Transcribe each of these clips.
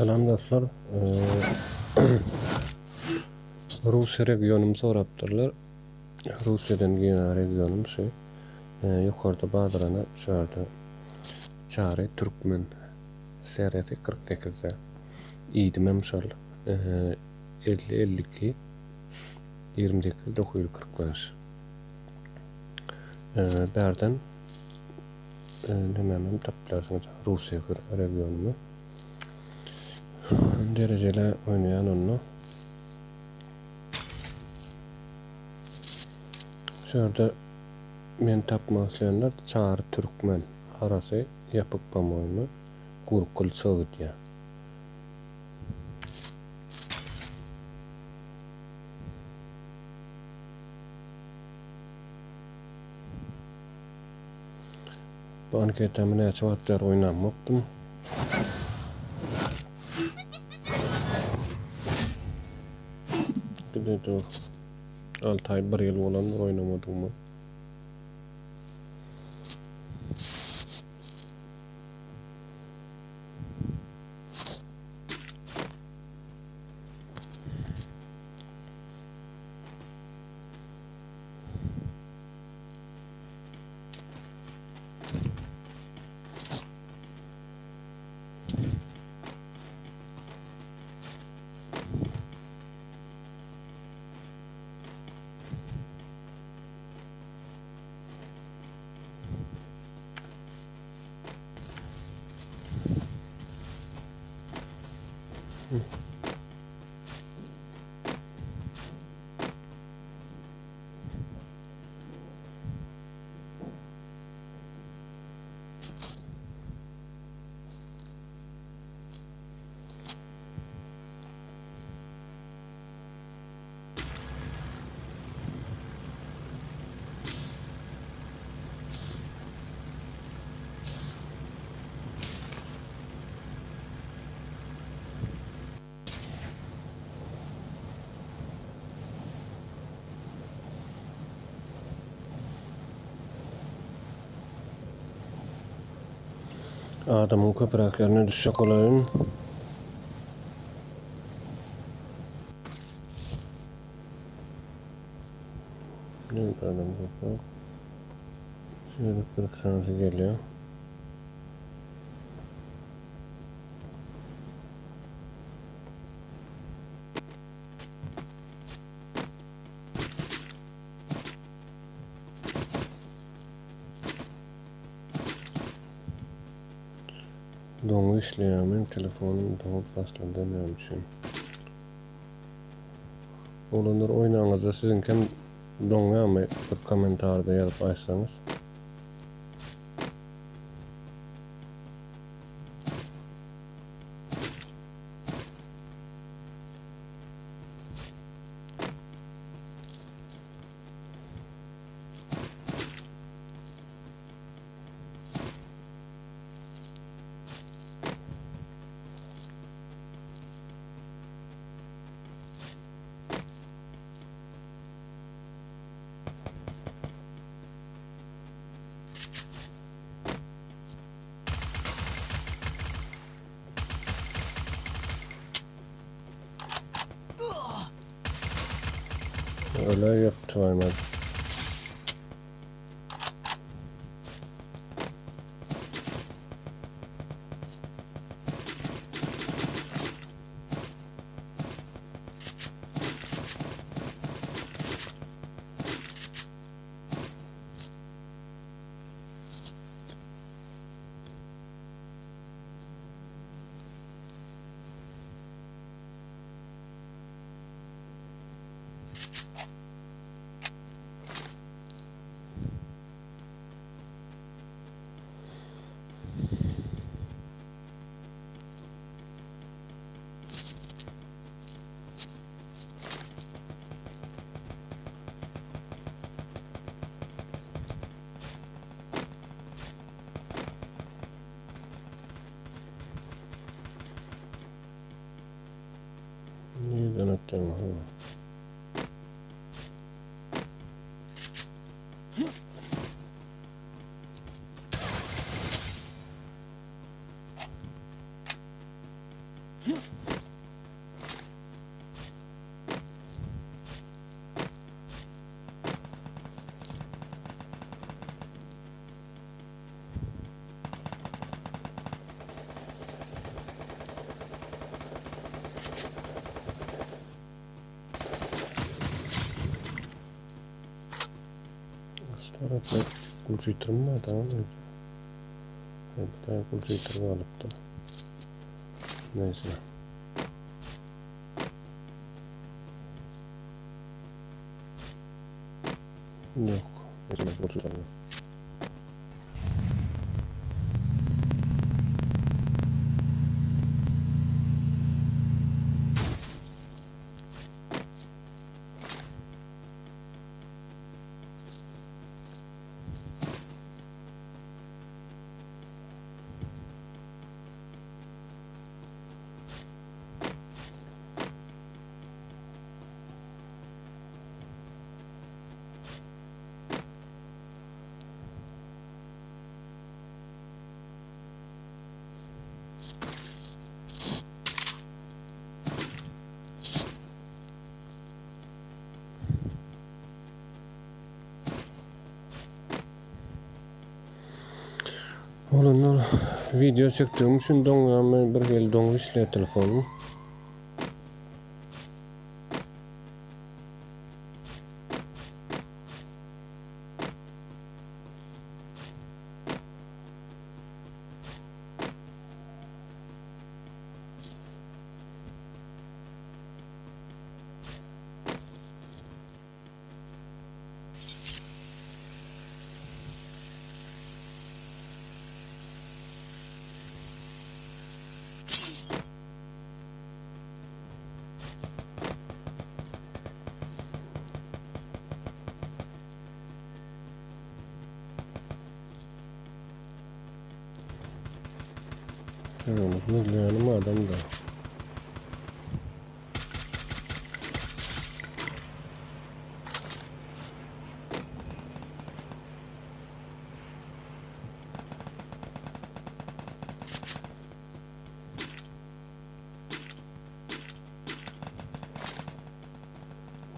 Selam dostlar. Rusiya regionumu sorapdyrlar. Rusiýadan gelen regionum şu. Ýokarda bazarana şurada çary türkmen seriyeti 48'de. İdimem şol. 50-52 28 945. Berden nemem taplarsyňyz Rusiýa regionumu. Dereceli oynayan onu. Şurada men tapmaslayanlar çağrı türkmen arası yapıp pamoyunu gurkul Soğutya. Bu anketamı ne çavatlar oynanmoktum. Gidedim. 6 ay 1 yıl olan oynamadım mı? Adamın köpürak yerine düşecek olayım. Ne adam köpürak? Şöyle 40 sanatı geliyor. Donu işleyemeyen telefonum donup asla demiyormuşum. Olanlar oynağınızda sizinken donuyamayı bir komentarda yazıp açsanız. Öyle yaptı aynen. Neyden attım ha? Taraflar kurcuyturma tamam mı? Bir tane kurcuyturma alıp da. Neyse. Yok. Neyse kurcuyturma. Olanlar video çektiğim için dongan bir gel dongu işle telefonum. Milyonum adam da.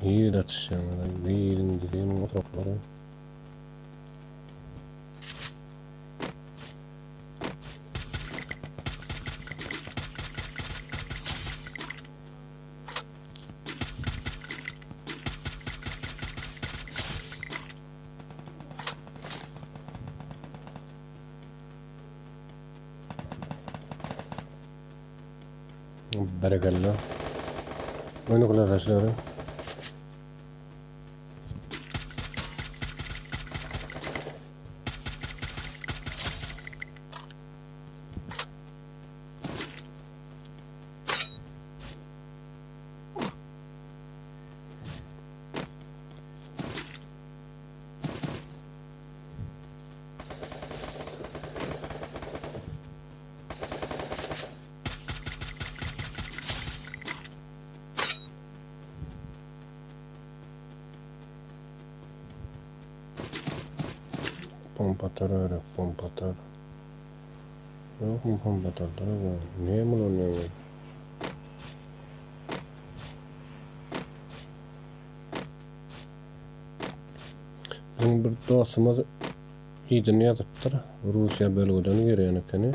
İyi atışıyorlar. Yerin dediğim otoropları. Berekallah. Oyunu kula taşları. Pompatar öyle pompatar. Yok mu pompatarlar var? Niye mi lan yani? Bizim bir dostumuz iyidini yazıptır. Rusiya bölgeden geliyor ekeni.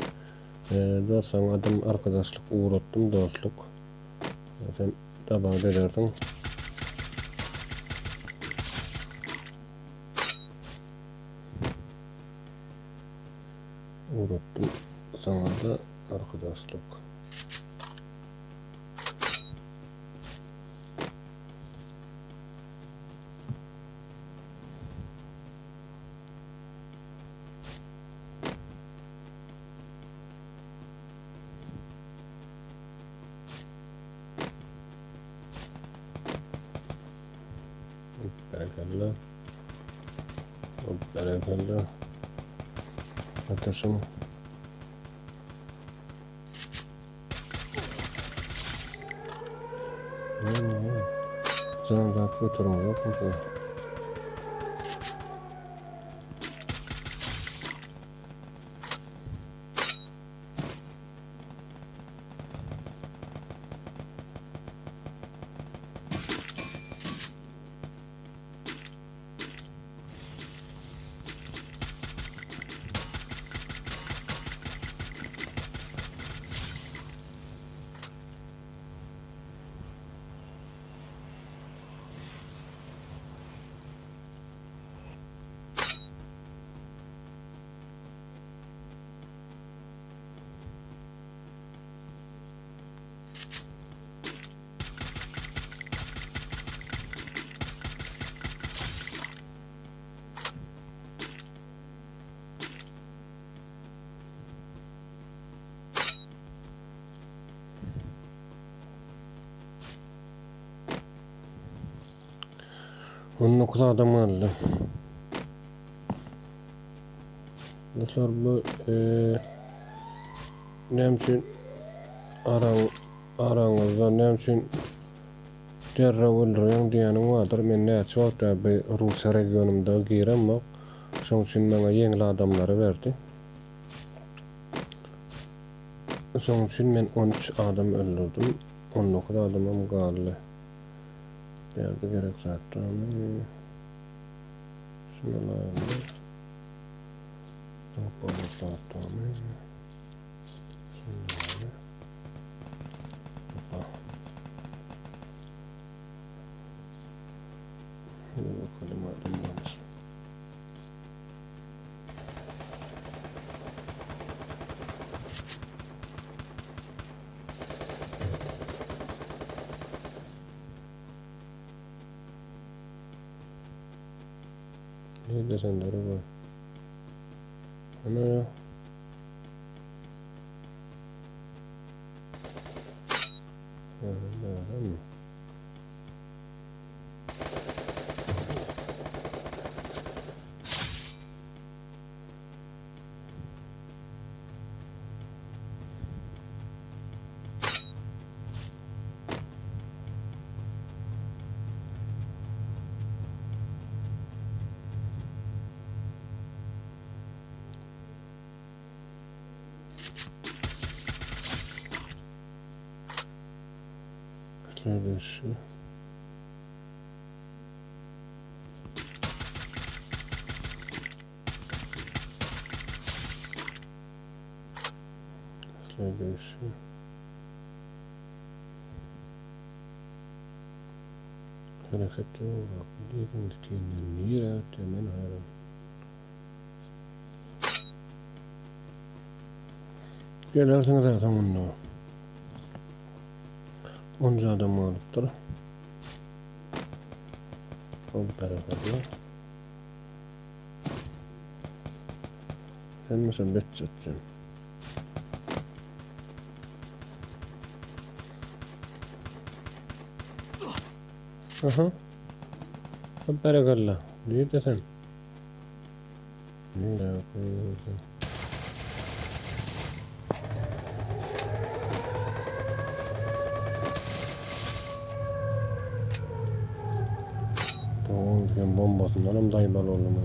Dostum adım arkadaşlık uğrattım dostluk. Sen tabağı edersin. Uğrattım sana da arkadaşlık. Berekallah. Berekallah. Ateşim. Sen rahat götürün yok mu? 19 adam öldü. Dostlar bu ne için aranızda ne için derre öldürüyen diýenim vardır. Men näçe wagtda bir Rusiya regionunda girem bak. Şoň üçin meňe ýeňil adamlary berdi. Şoň üçin men 13 adam öldürdüm. 19 adamam galdy. Berdi gerek zatdan. Şunlarla. Tamam. Şunlarla. Hoppa. Hadi bakalım adam varmış. Ne desenleri var? Ana ya. Öyle mi? Следующий. Следующий. Hareketli olarak diğerindekinden yere temen hayran. Gelersiniz zaten onunla. 10 adam alıptır. O bir tarafa diyor. Sen mesela bet çatacağım. Aha. Berakallah. Diyor da sen. Ne yapıyorsun? Doğum bombasından hem dayıbalı oldum.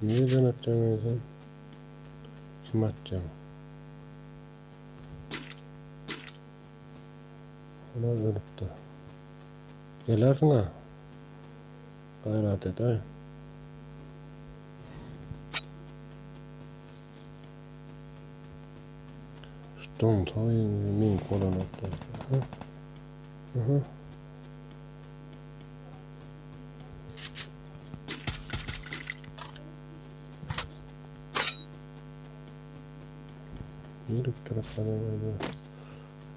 Niye denetlemiyorsun? Kim atacağım? Ona ölüptür. Gelersin ha. Gayret et ha. Stom ta min kolon attı. Aha. Yürüp taraflara böyle.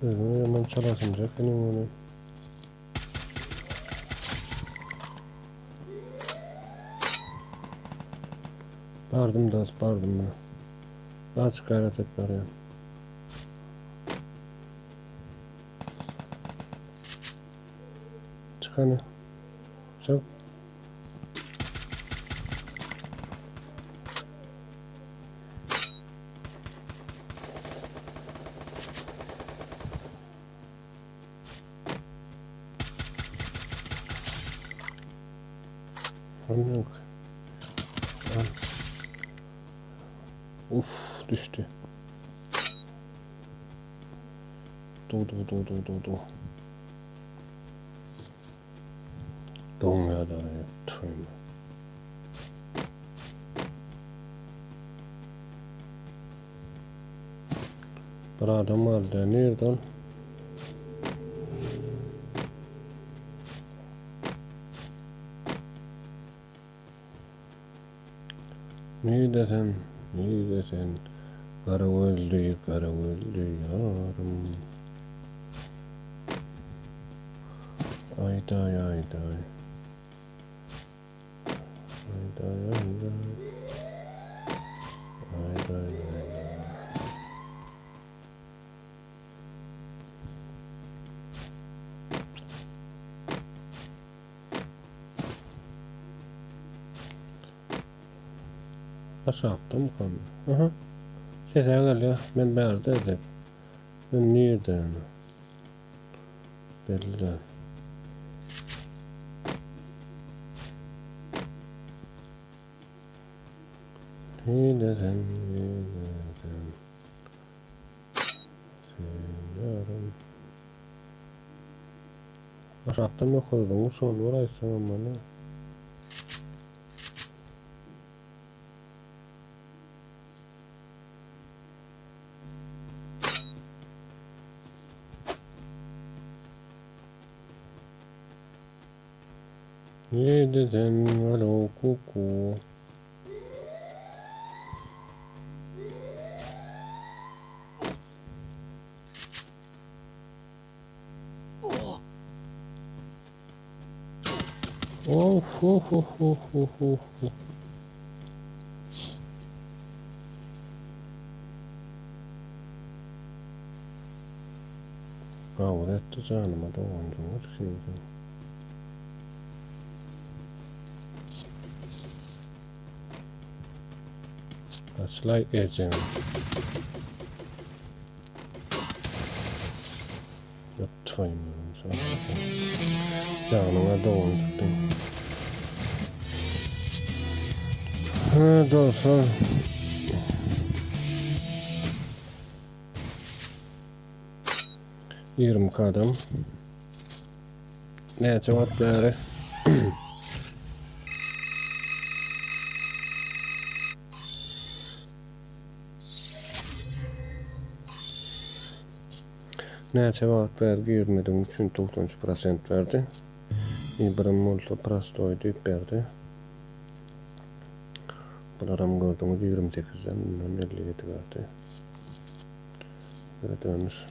Böyle hemen çalasınca benim onu. Bardım da bardım da. Daha çık gayret et bari ya. Çık hani. Çık. Yok. Uf düştü. Do. Doğum ya da tüm. Bir adam aldı. Nereden? Neydesen? Neydesen? Karavelli, karavelli yarım. Ayday, ayday. Ayday, ayday. Ayday, ayday. Aşağıda kan? Aha. Sese geliyor. Ben berde edip. Ben nereden? Belli değil. Neydesen? Neydesen? Seviyorum. Aşağıda mı koydun? Son uğraşsın ama ne? Neydesen? Alo kuku. Of of of of of of. Avretti canıma da oyuncunu düşündüm. Açlay edeceğim. Lütfen sana. Canıma da oyuncunu. Ha dostlar. Yerim kadam. Ne cevap ver? Ne cevap ver? Girmedim için 93% verdi. İbrahim Molto Prastoy deyip verdi. Bunlarım gördüğümüz 28'den 57 verdi. Böyle dönmüş.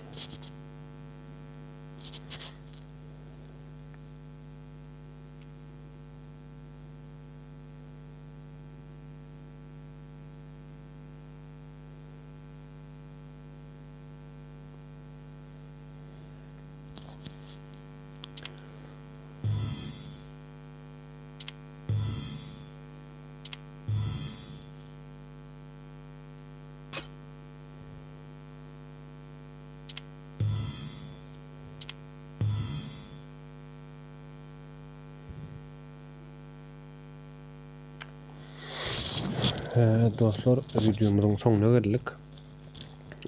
Dostlar, videomuzun sonuna geldik.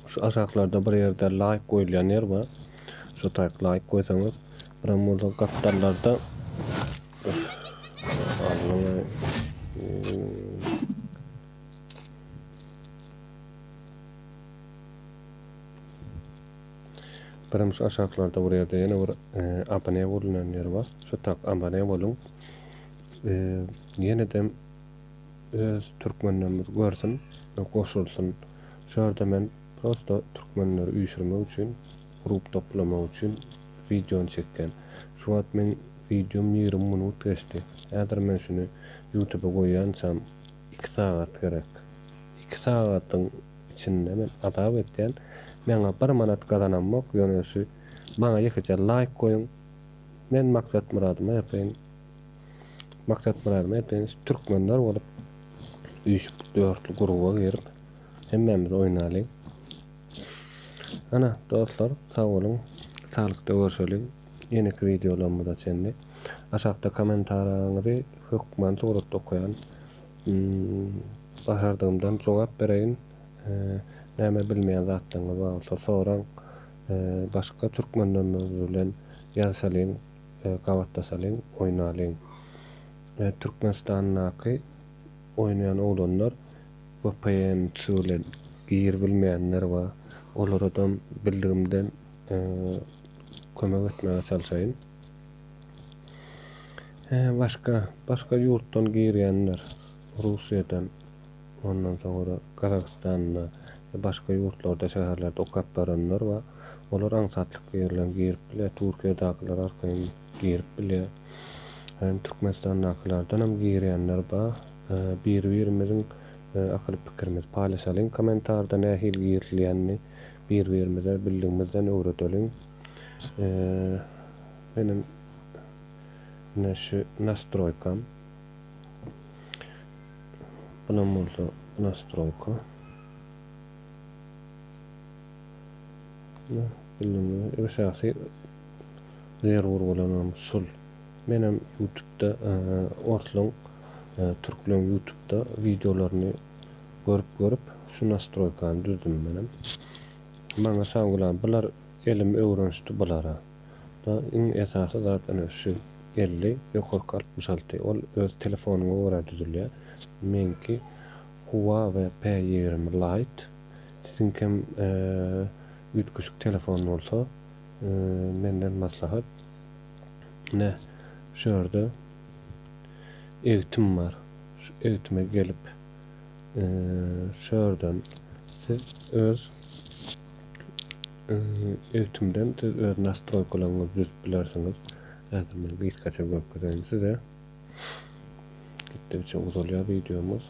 Şu aşağılarda bir yerde like koyulayan yer var. Şu tak like koysanız, ben burada katlarlarda benim şu aşağılarda buraya da yine bir abone olunan yer var. Şu tak abone olun. Yeniden öz Türkmenlerimiz görsün, koşulsun. Şurada ben prosto Türkmenleri uyuşturmak için, grup toplamak için video çekкен. Şu an men videom 20 minut geçti. Eğer men şunu YouTube'a koyansam 2 saat gerek. 2 saatin içinde men adab etken mena 1 manat kazanmak yönüsü bana yekece like koyun. Men maksat muradıma yapayım. Maksat muradıma yapayım. Türkmenler olup uyuşup dörtlü gruba girip hemmemiz oynayalım. Ana dostlar sağ olun. Sağlıkta görüşelim. Yeni videolarımı da çendi. Aşağıda komentarlarınızı hükmen doğrultuda koyan. Başardığımdan cevap vereyim. Näme bilmeyen zatlarınız varsa soran. Başka Türkmenlerimiz bilen yazsalım, gavatdasalım, oynayalım. Türkmenistan'daki oynayan oğlanlar VPN türlen gir bilmeyenler var. Olara bildigimden kömek etmäge çalşaýyn. Başga ýurtdan girýänler, Rusiýadan, ondan soňra Kazakistandan, başga ýurtlarda, şäherlerde okap baranlar we olar aňsatlyk ýerlerine girip bile, Türkiýedakylar arkaly girip bile, Türkmenistandakylardan hem girýänler bar. Bir-birimiziň akyl pikirimizi paýlaşalyň, kommentarda nähili girilýänini bir-birimize bildigimizden öwredelim. Benim настройкам. Bunun bolsa настройка. Bilmem, esasy zerur bolan şol. Menem YouTube'da ortalyň türkleň YouTube'da videolaryny görüp şu настройканы düzdüm menem. Maňa sagılan bular elim öwrenişdi bulara. Da iň esasy zat ana şu 50 ýokarky 66 ol öz telefonuňa görä düzülýär. Menki Huawei P20 Lite. Sizin kim ütküşük telefon bolsa menden maslahat. Ne şurada eğitim var. Şu eğitime gelip şuradan siz öz eğitimden öz настройкаларыңызды düzüp bilersiňiz. Häzir men gysgaça görkezýän size. Gittikçe uzalýar videomuz.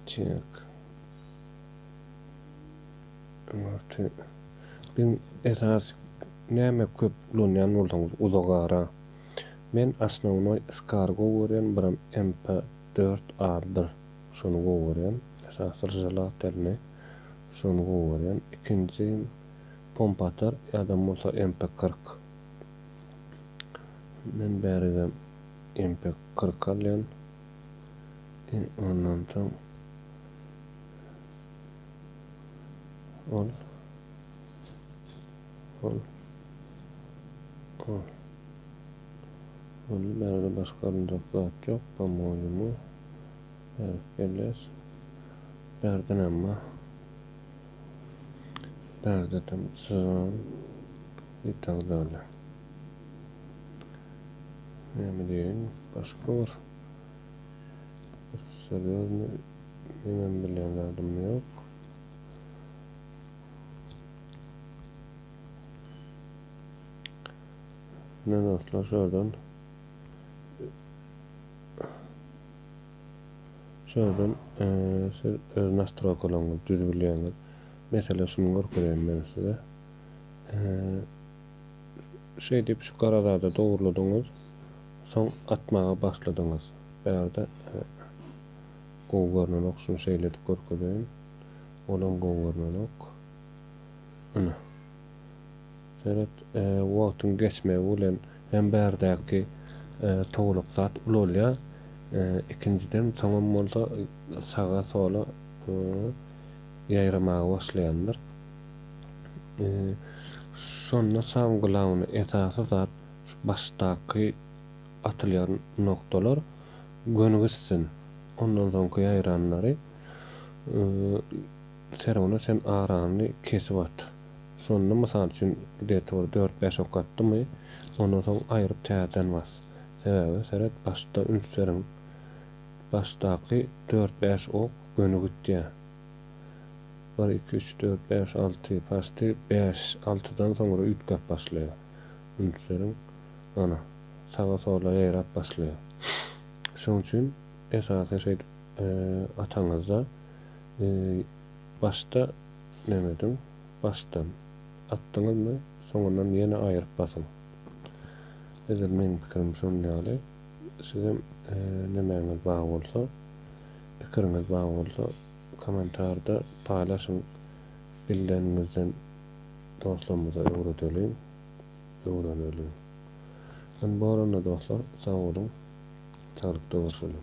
Çek. Artık ben esas näme köp ulanýan bolsaňyz uzagara. Men asnawny skargo görýän biram MP4A1 şonu görýän. Esas rjalatelni şonu görýän. Ikinji pompatar ýa-da bolsa MP40. Men bärigem MP40 alýan. Ondan soň ol. Onu nerede başka alınacak zat yok. Pamuğumu gelir. Berden ama berdedim sığın bir tağdayla. Ne mi diyeyim? Başka var. Söylüyor mu? Hemen bilenlerdim yok. Ne dostlar şuradan siz öz настройкаларыңызды düzüp bilýäňiz. Mesela şunu görkezýän men size. Şey diýip şu garazada dogurladyňyz, soň atmaga başladyňyz. Bärde gowgarnynok şu şeýledi görkezýän. Olan gowgarnynok. Ana. Seret wagtyň geçmegi bilen hem bärdäki toguluk zat ulolýar. İkinciden tamam bolsa sağa sola ýaýramaga başlaýandyr. Şonda saňgylawyny esasy zat başdaky atylýan noktalar gönügüssin. Ondan soňky ýaýranlary serwona sen arany kesip at. Şonda mysal üçin detor 4-5 ok atdymy, ondan soň aýryp täzeden bas. Sebäbi seret başda ünslerin başdaky 4-5 ok gönügütýär. 1 2 3 4 5 6 pastı 5 6dan soňra ütkap başlaýar. Ünslerin ana sağa sola ýaýrap başlaýar. Şoň üçin esasy şey ataňyzda başda nemedim? Başdan atdyňyzmy, soňundan ýene aýryp basyň. Eger men pikirim şondaly, sizem nemäňiz bar bolsa, pikiriňiz bar bolsa, kommentarda paýlaşyň. Bildiňizden dostlarymyza öwredelim. Ben bu arada dostlar, sağ olun. Sağlıkta olsun.